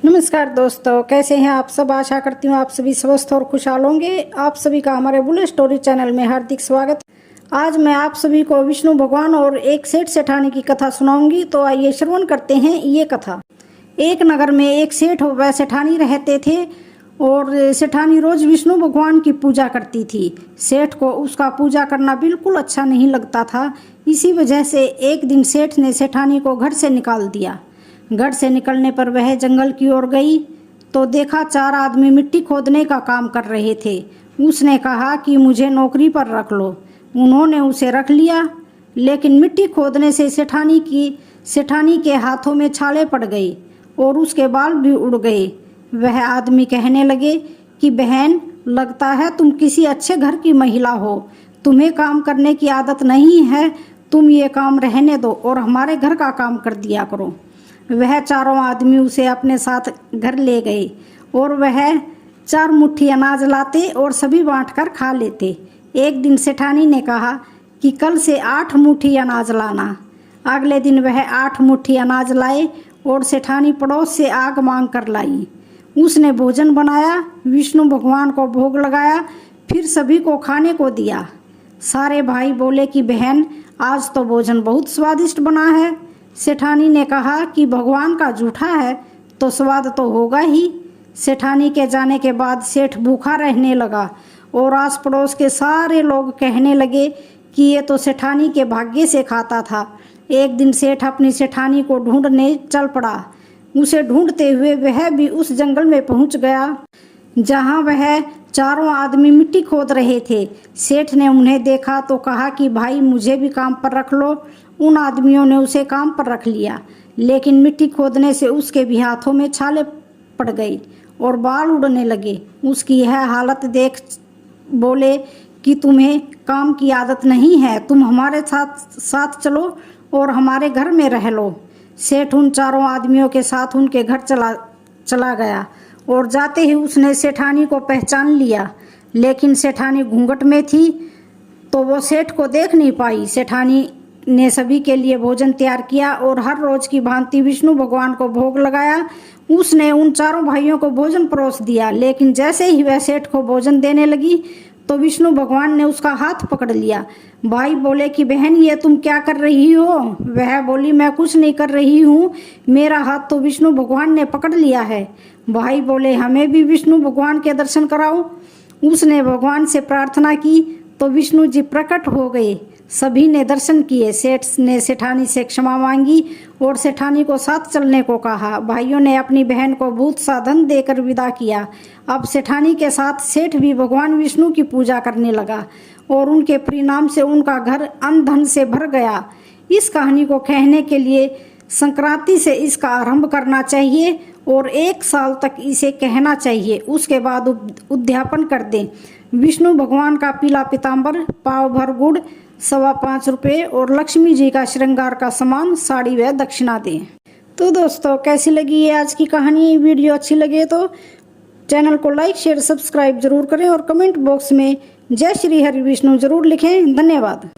नमस्कार दोस्तों, कैसे हैं आप सब। आशा करती हूँ आप सभी स्वस्थ और खुशहाल होंगे। आप सभी का हमारे बुलेट स्टोरी चैनल में हार्दिक स्वागत। आज मैं आप सभी को विष्णु भगवान और एक सेठ सेठानी की कथा सुनाऊंगी। तो आइए श्रवण करते हैं ये कथा। एक नगर में एक सेठ व सेठानी रहते थे और सेठानी रोज विष्णु भगवान की पूजा करती थी। सेठ को उसका पूजा करना बिल्कुल अच्छा नहीं लगता था। इसी वजह से एक दिन सेठ ने सेठानी को घर से निकाल दिया। घर से निकलने पर वह जंगल की ओर गई तो देखा 4 आदमी मिट्टी खोदने का काम कर रहे थे। उसने कहा कि मुझे नौकरी पर रख लो। उन्होंने उसे रख लिया, लेकिन मिट्टी खोदने से सेठानी के हाथों में छाले पड़ गए और उसके बाल भी उड़ गए। वह आदमी कहने लगे कि बहन, लगता है तुम किसी अच्छे घर की महिला हो। तुम्हें काम करने की आदत नहीं है। तुम ये काम रहने दो और हमारे घर का काम कर दिया करो। वह चारों आदमी उसे अपने साथ घर ले गए और वह 4 मुट्ठी अनाज लाते और सभी बांटकर खा लेते। एक दिन सेठानी ने कहा कि कल से 8 मुट्ठी अनाज लाना। अगले दिन वह 8 मुट्ठी अनाज लाए और सेठानी पड़ोस से आग मांग कर लाई। उसने भोजन बनाया, विष्णु भगवान को भोग लगाया, फिर सभी को खाने को दिया। सारे भाई बोले कि बहन, आज तो भोजन बहुत स्वादिष्ट बना है। सेठानी ने कहा कि भगवान का जूठा है तो स्वाद तो होगा ही। सेठानी के जाने के बाद सेठ भूखा रहने लगा और आस पड़ोस के सारे लोग कहने लगे कि ये तो सेठानी के भाग्य से खाता था। एक दिन सेठ अपनी सेठानी को ढूंढने चल पड़ा। उसे ढूंढते हुए वह भी उस जंगल में पहुंच गया जहां वह चारों आदमी मिट्टी खोद रहे थे। सेठ ने उन्हें देखा तो कहा कि भाई, मुझे भी काम पर रख लो। उन आदमियों ने उसे काम पर रख लिया, लेकिन मिट्टी खोदने से उसके भी हाथों में छाले पड़ गई और बाल उड़ने लगे। उसकी यह हालत देख बोले कि तुम्हें काम की आदत नहीं है, तुम हमारे साथ चलो और हमारे घर में रह लो। सेठ उन चारों आदमियों के साथ उनके घर चला गया और जाते ही उसने सेठानी को पहचान लिया, लेकिन सेठानी घूंघट में थी तो वो सेठ को देख नहीं पाई। सेठानी ने सभी के लिए भोजन तैयार किया और हर रोज की भांति विष्णु भगवान को भोग लगाया। उसने उन चारों भाइयों को भोजन परोस दिया, लेकिन जैसे ही वह सेठ को भोजन देने लगी तो विष्णु भगवान ने उसका हाथ पकड़ लिया। भाई बोले कि बहन, ये तुम क्या कर रही हो। वह बोली, मैं कुछ नहीं कर रही हूँ, मेरा हाथ तो विष्णु भगवान ने पकड़ लिया है। भाई बोले, हमें भी विष्णु भगवान के दर्शन कराओ। उसने भगवान से प्रार्थना की तो विष्णु जी प्रकट हो गए। सभी ने दर्शन किए। सेठ ने सेठानी से क्षमा मांगी और सेठानी को साथ चलने को कहा। भाइयों ने अपनी बहन को बहुत सा धन देकर विदा किया। अब सेठानी के साथ सेठ भी भगवान विष्णु की पूजा करने लगा और उनके परिणाम से उनका घर अन्न धन से भर गया। इस कहानी को कहने के लिए संक्रांति से इसका आरंभ करना चाहिए और 1 साल तक इसे कहना चाहिए। उसके बाद उद्यापन कर दें। विष्णु भगवान का पीला पीताम्बर, पाव भर गुड़, 5.25 रुपये और लक्ष्मी जी का श्रृंगार का सामान, साड़ी व दक्षिणा दें। तो दोस्तों, कैसी लगी ये आज की कहानी। वीडियो अच्छी लगे तो चैनल को लाइक, शेयर, सब्सक्राइब जरूर करें और कमेंट बॉक्स में जय श्री हरि विष्णु जरूर लिखें। धन्यवाद।